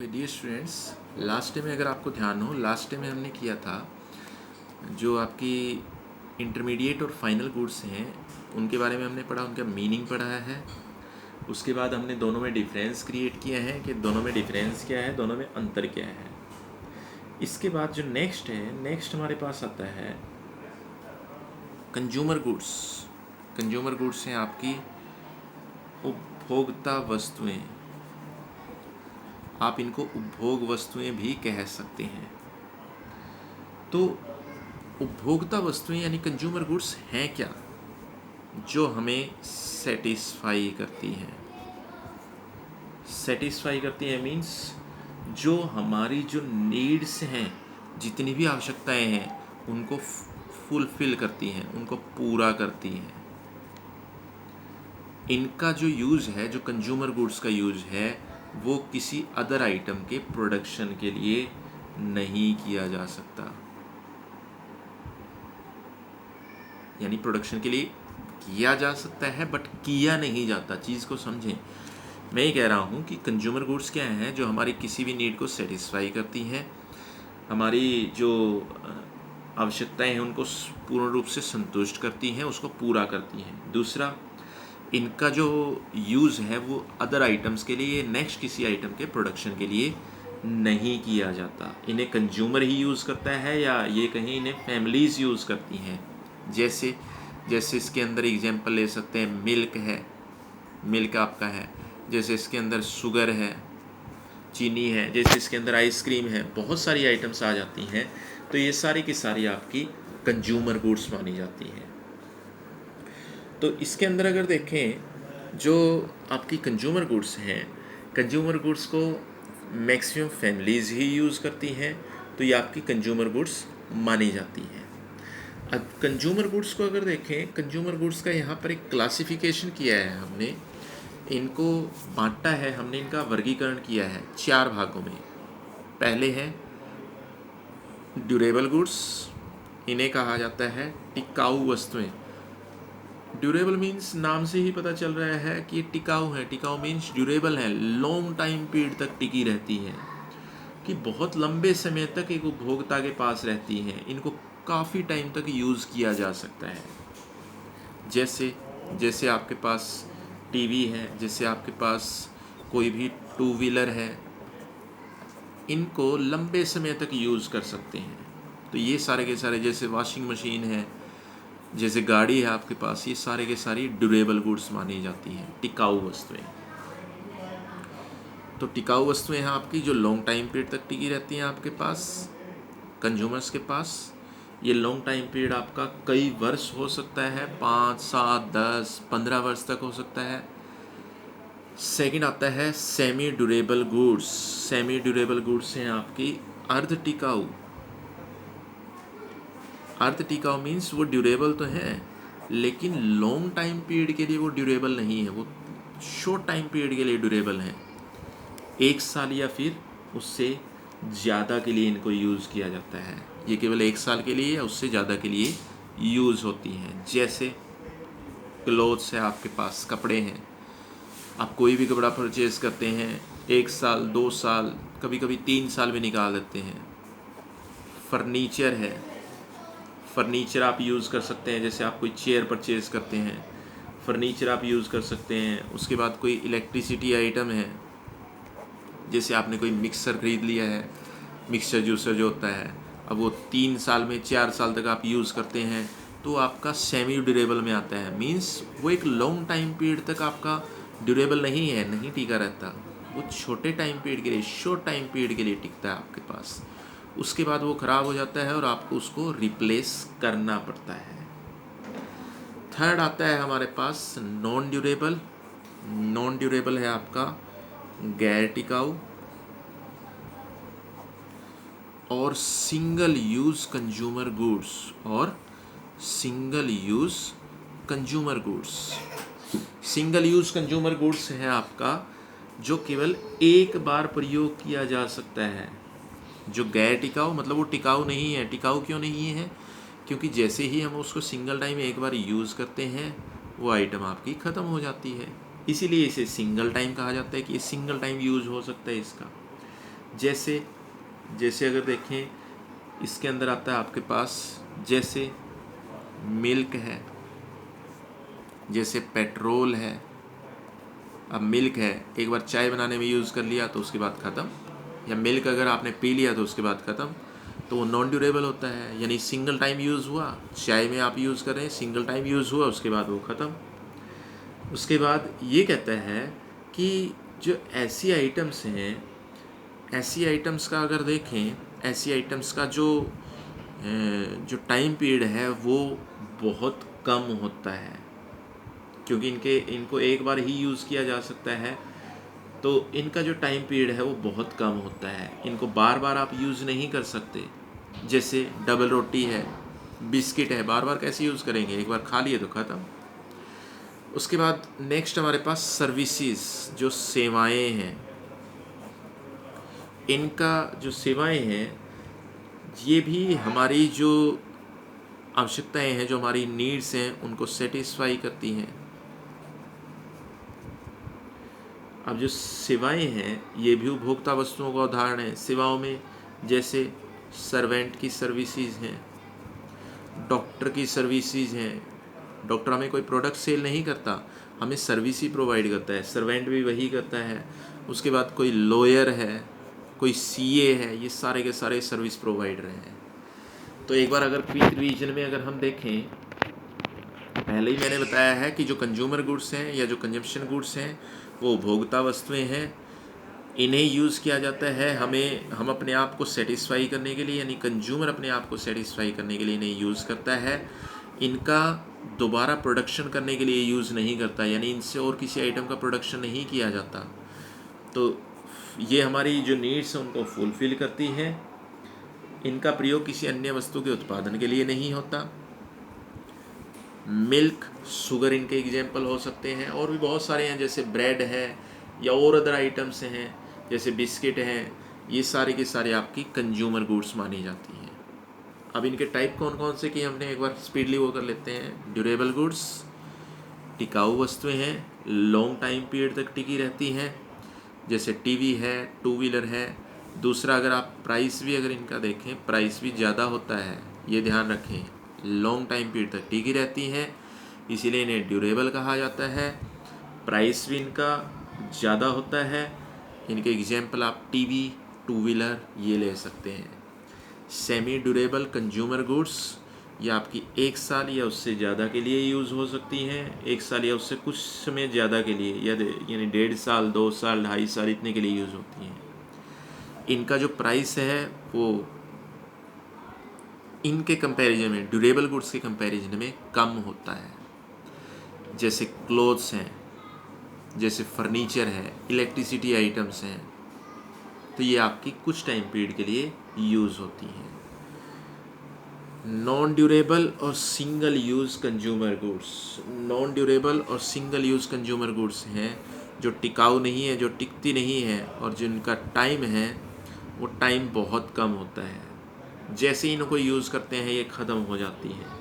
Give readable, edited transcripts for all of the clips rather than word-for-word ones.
Dear students, last time में अगर आपको ध्यान हो, लास्ट टाइम में हमने किया था जो आपकी इंटरमीडिएट और फाइनल गुड्स हैं उनके बारे में हमने पढ़ा, उनका मीनिंग पढ़ा है। उसके बाद हमने दोनों में डिफरेंस क्रिएट किया है कि दोनों में डिफरेंस क्या है, दोनों में अंतर क्या है। इसके बाद जो नेक्स्ट हमारे पास आता है कंज्यूमर गुड्स। कंज्यूमर गुड्स हैं आपकी उपभोक्ता वस्तुएं, आप इनको उपभोग वस्तुएं भी कह सकते हैं। तो उपभोक्ता वस्तुएं यानी कंज्यूमर गुड्स हैं क्या, जो हमें सेटिस्फाई करती हैं। सेटिस्फाई करती हैं मीन्स जो हमारी जो नीड्स हैं, जितनी भी आवश्यकताएं हैं उनको फुलफिल करती हैं, उनको पूरा करती हैं। इनका जो यूज़ है, जो कंज्यूमर गुड्स का यूज़ है, वो किसी अदर आइटम के प्रोडक्शन के लिए नहीं किया जा सकता। यानी प्रोडक्शन के लिए किया जा सकता है बट किया नहीं जाता। चीज़ को समझें। मैं ये कह रहा हूँ कि कंज्यूमर गुड्स क्या हैं, जो हमारी किसी भी नीड को सेटिस्फाई करती हैं, हमारी जो आवश्यकताएं हैं उनको पूर्ण रूप से संतुष्ट करती हैं, उसको पूरा करती हैं। दूसरा, इनका जो यूज़ है वो अदर आइटम्स के लिए, नेक्स्ट किसी आइटम के प्रोडक्शन के लिए नहीं किया जाता। इन्हें कंज्यूमर ही यूज़ करता है या ये कहीं इन्हें फैमिलीज़ यूज़ करती हैं। जैसे इसके अंदर एग्जांपल ले सकते हैं, मिल्क है, मिल्क आपका है। जैसे इसके अंदर शुगर है, चीनी है। जैसे इसके अंदर आइसक्रीम है, बहुत सारी आइटम्स आ जाती हैं। तो ये सारी की सारी आपकी कंज्यूमर गुड्स मानी जाती हैं। तो इसके अंदर अगर देखें, जो आपकी कंज्यूमर गुड्स हैं, कंज्यूमर गुड्स को मैक्सिमम फैमिलीज़ ही यूज़ करती हैं, तो ये आपकी कंज्यूमर गुड्स मानी जाती हैं। अब कंज्यूमर गुड्स को अगर देखें, कंज्यूमर गुड्स का यहाँ पर एक क्लासिफिकेशन किया है हमने, इनको बांटा है हमने, इनका वर्गीकरण किया है 4 भागों में। पहले है ड्यूरेबल गुड्स, इन्हें कहा जाता है टिकाऊ वस्तुएं। ड्यूरेबल मीन्स नाम से ही पता चल रहा है कि ये टिकाऊ है। टिकाऊ मीन्स ड्यूरेबल है, लॉन्ग टाइम पीरियड तक टिकी रहती हैं, कि बहुत लंबे समय तक एक उपभोक्ता के पास रहती हैं। इनको काफ़ी टाइम तक यूज़ किया जा सकता है। जैसे आपके पास टीवी है, जैसे आपके पास कोई भी टू व्हीलर है, इनको लंबे समय तक यूज़ कर सकते हैं। तो ये सारे के सारे, जैसे वॉशिंग मशीन है, जैसे गाड़ी है आपके पास, ये सारे के सारी ड्यूरेबल गुड्स मानी जाती हैं, टिकाऊ वस्तुएं। तो टिकाऊ वस्तुएं हैं आपकी जो लॉन्ग टाइम पीरियड तक टिकी रहती हैं आपके पास, कंज्यूमर्स के पास। ये लॉन्ग टाइम पीरियड आपका कई वर्ष हो सकता है, 5, 7, 10, 15 वर्ष तक हो सकता है। सेकंड आता है semi durable goods. Semi durable goods हैं आपकी अर्ध टिकाऊ। अर्ध टिकाऊ मीन्स वो ड्यूरेबल तो है लेकिन लॉन्ग टाइम पीरियड के लिए वो ड्यूरेबल नहीं है, वो शॉर्ट टाइम पीरियड के लिए ड्यूरेबल है। 1 साल या फिर उससे ज़्यादा के लिए इनको यूज़ किया जाता है। ये केवल 1 साल के लिए या उससे ज़्यादा के लिए यूज़ होती हैं। जैसे क्लोथ्स है आपके पास, कपड़े हैं, आप कोई भी कपड़ा परचेज़ करते हैं, 1 साल, 2 साल, कभी कभी 3 साल भी निकाल देते हैं। फर्नीचर है, फर्नीचर आप यूज़ कर सकते हैं। जैसे आप कोई चेयर परचेज़ करते हैं, फर्नीचर आप यूज़ कर सकते हैं। उसके बाद कोई इलेक्ट्रिसिटी आइटम है, जैसे आपने कोई मिक्सर ख़रीद लिया है, मिक्सर जूसर जो होता है, अब वो 3 साल में 4 साल तक आप यूज़ करते हैं, तो आपका सेमी ड्यूरेबल में आता है। मीन्स वो एक लॉन्ग टाइम पीरियड तक आपका ड्यूरेबल नहीं है, नहीं टिका रहता। वो छोटे टाइम पीरियड के लिए, शॉर्ट टाइम पीरियड के लिए टिकता है आपके पास। उसके बाद वो ख़राब हो जाता है और आपको उसको रिप्लेस करना पड़ता है। थर्ड आता है हमारे पास नॉन ड्यूरेबल। नॉन ड्यूरेबल है आपका गैर टिकाऊ और सिंगल यूज़ कंज्यूमर गुड्स, और single use consumer goods. Single use consumer goods है आपका जो केवल एक बार प्रयोग किया जा सकता है। जो गैर टिकाऊ मतलब वो टिकाऊ नहीं है। टिकाऊ क्यों नहीं है? क्योंकि जैसे ही हम उसको सिंगल टाइम एक बार यूज़ करते हैं, वो आइटम आपकी ख़त्म हो जाती है। इसीलिए इसे सिंगल टाइम कहा जाता है कि ये सिंगल टाइम यूज़ हो सकता है इसका। जैसे जैसे अगर देखें, इसके अंदर आता है आपके पास जैसे मिल्क है, जैसे पेट्रोल है। अब मिल्क है, एक बार चाय बनाने में यूज़ कर लिया तो उसके बाद ख़त्म, या मिल्क अगर आपने पी लिया तो उसके बाद ख़त्म, तो वो नॉन ड्यूरेबल होता है। यानी सिंगल टाइम यूज़ हुआ, चाय में आप यूज़ कर रहे हैं, सिंगल टाइम यूज़ हुआ, उसके बाद वो ख़त्म। उसके बाद ये कहता है कि जो ऐसी आइटम्स हैं, ऐसी आइटम्स का अगर देखें, ऐसी आइटम्स का जो टाइम पीरियड है वो बहुत कम होता है, क्योंकि इनको एक बार ही यूज़ किया जा सकता है, तो इनका जो टाइम पीरियड है वो बहुत कम होता है। इनको बार बार आप यूज़ नहीं कर सकते। जैसे डबल रोटी है, बिस्किट है, बार बार कैसे यूज़ करेंगे, एक बार खा लिए तो ख़त्म। उसके बाद नेक्स्ट हमारे पास सर्विसेज, जो सेवाएं हैं, इनका जो सेवाएं हैं ये भी हमारी जो आवश्यकताएं हैं, जो हमारी नीड्स हैं, उनको सेटिस्फाई करती हैं। अब जो सेवाएं हैं ये भी उपभोक्ता वस्तुओं का उदाहरण है। सेवाओं में जैसे सर्वेंट की सर्विसेज हैं, डॉक्टर की सर्विसेज हैं। डॉक्टर हमें कोई प्रोडक्ट सेल नहीं करता, हमें सर्विस ही प्रोवाइड करता है। सर्वेंट भी वही करता है। उसके बाद कोई लॉयर है, कोई सीए है, ये सारे के सारे सर्विस प्रोवाइडर हैं। तो एक बार अगर क्विक रिवीजन में अगर हम देखें, पहले ही मैंने बताया है कि जो कंज्यूमर गुड्स हैं या जो कंजम्पशन गुड्स हैं वो उपभोक्ता वस्तुएं हैं। इन्हें यूज़ किया जाता है हम अपने आप को सेटिस्फाई करने के लिए, यानी कंज्यूमर अपने आप को सेटिस्फाई करने के लिए इन्हें यूज़ करता है। इनका दोबारा प्रोडक्शन करने के लिए यूज़ नहीं करता, यानी इनसे और किसी आइटम का प्रोडक्शन नहीं किया जाता। तो ये हमारी जो नीड्स हैं उनको फुलफ़िल करती है। इनका प्रयोग किसी अन्य वस्तु के उत्पादन के लिए नहीं होता। मिल्क, शुगर इनके एग्जाम्पल हो सकते हैं, और भी बहुत सारे हैं, जैसे ब्रेड है या और अदर आइटम्स हैं, जैसे बिस्किट हैं। ये सारे के सारे आपकी कंज्यूमर गुड्स मानी जाती हैं। अब इनके टाइप कौन कौन से कि हमने एक बार स्पीडली वो कर लेते हैं। ड्यूरेबल गुड्स, टिकाऊ वस्तुएं हैं, लॉन्ग टाइम पीरियड तक टिकी रहती हैं, जैसे टीवी है, टू व्हीलर है। दूसरा, अगर आप प्राइस भी अगर इनका देखें, प्राइस भी ज़्यादा होता है, ये ध्यान रखें। लॉन्ग टाइम पीरियड तक टिकी रहती हैं, इसीलिए इन्हें ड्यूरेबल कहा जाता है। प्राइस भी इनका ज़्यादा होता है। इनके एग्जाम्पल आप टीवी, टू व्हीलर ये ले सकते हैं। सेमी ड्यूरेबल कंज्यूमर गुड्स, ये आपकी 1 साल या उससे ज़्यादा के लिए यूज़ हो सकती हैं। 1 साल या उससे कुछ समय ज़्यादा के लिए, यानी 1.5 साल, 2 साल, 2.5 साल, इतने के लिए यूज़ होती हैं। इनका जो प्राइस है वो इनके कंपैरिजन में, ड्यूरेबल गुड्स के कंपैरिजन में कम होता है। जैसे क्लोथ्स हैं, जैसे फर्नीचर है, इलेक्ट्रिसिटी आइटम्स हैं, तो ये आपकी कुछ टाइम पीरियड के लिए यूज़ होती हैं। नॉन ड्यूरेबल और single use consumer goods, non durable और सिंगल यूज़ कंज्यूमर गुड्स हैं जो टिकाऊ नहीं है, जो टिकती नहीं है, और जिनका टाइम है वो टाइम बहुत कम होता है। जैसे ही इनको यूज़ करते हैं ये ख़त्म हो जाती है।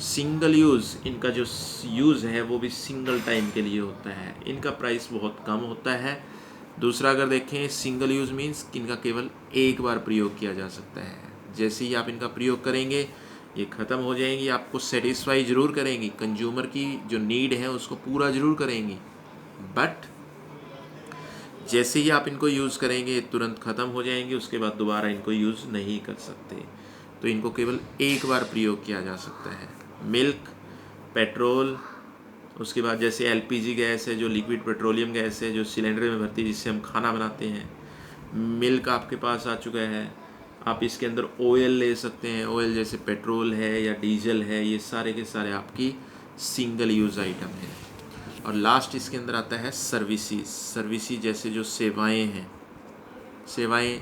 सिंगल यूज़, इनका जो यूज़ है वो भी सिंगल टाइम के लिए होता है, इनका प्राइस बहुत कम होता है। दूसरा, अगर देखें, सिंगल यूज़ मीन्स कि इनका केवल एक बार प्रयोग किया जा सकता है। जैसे ही आप इनका प्रयोग करेंगे ये ख़त्म हो जाएंगी। आपको सेटिस्फाई ज़रूर करेंगी, कंज्यूमर की जो नीड है उसको पूरा ज़रूर करेंगी, बट जैसे ही आप इनको यूज़ करेंगे तुरंत ख़त्म हो जाएंगे, उसके बाद दोबारा इनको यूज़ नहीं कर सकते। तो इनको केवल एक बार प्रयोग किया जा सकता है। मिल्क, पेट्रोल, उसके बाद जैसे एलपीजी गैस है, जो लिक्विड पेट्रोलियम गैस है, जो सिलेंडर में भरती है जिससे हम खाना बनाते हैं। मिल्क आपके पास आ चुका है। आप इसके अंदर ऑयल ले सकते हैं, ऑयल जैसे पेट्रोल है या डीजल है, ये सारे के सारे आपकी सिंगल यूज़ आइटम है। और लास्ट इसके अंदर आता है सर्विसेज। सर्विसेज जैसे जो सेवाएं हैं, सेवाएं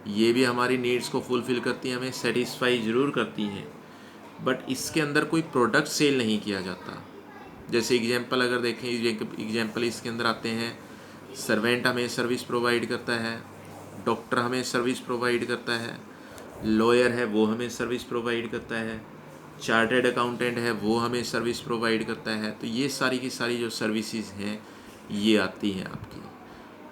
ये भी हमारी नीड्स को फुलफ़िल करती हैं, हमें सेटिस्फाई ज़रूर करती हैं, बट इसके अंदर कोई प्रोडक्ट सेल नहीं किया जाता। जैसे एग्जांपल अगर देखें, एग्जांपल इसके अंदर आते हैं, सर्वेंट हमें सर्विस प्रोवाइड करता है, डॉक्टर हमें सर्विस प्रोवाइड करता है, लॉयर है वो हमें सर्विस प्रोवाइड करता है, चार्टर्ड अकाउंटेंट है वो हमें सर्विस प्रोवाइड करता है। तो ये सारी की सारी जो सर्विसेज हैं ये आती हैं आपकी।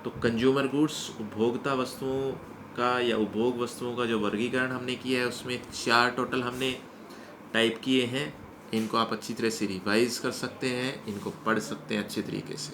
तो कंज्यूमर गुड्स उपभोक्ता वस्तुओं का या उपभोग वस्तुओं का जो वर्गीकरण हमने किया है उसमें 4 टोटल हमने टाइप किए हैं। इनको आप अच्छी तरह से रिवाइज कर सकते हैं, इनको पढ़ सकते हैं अच्छे तरीके से।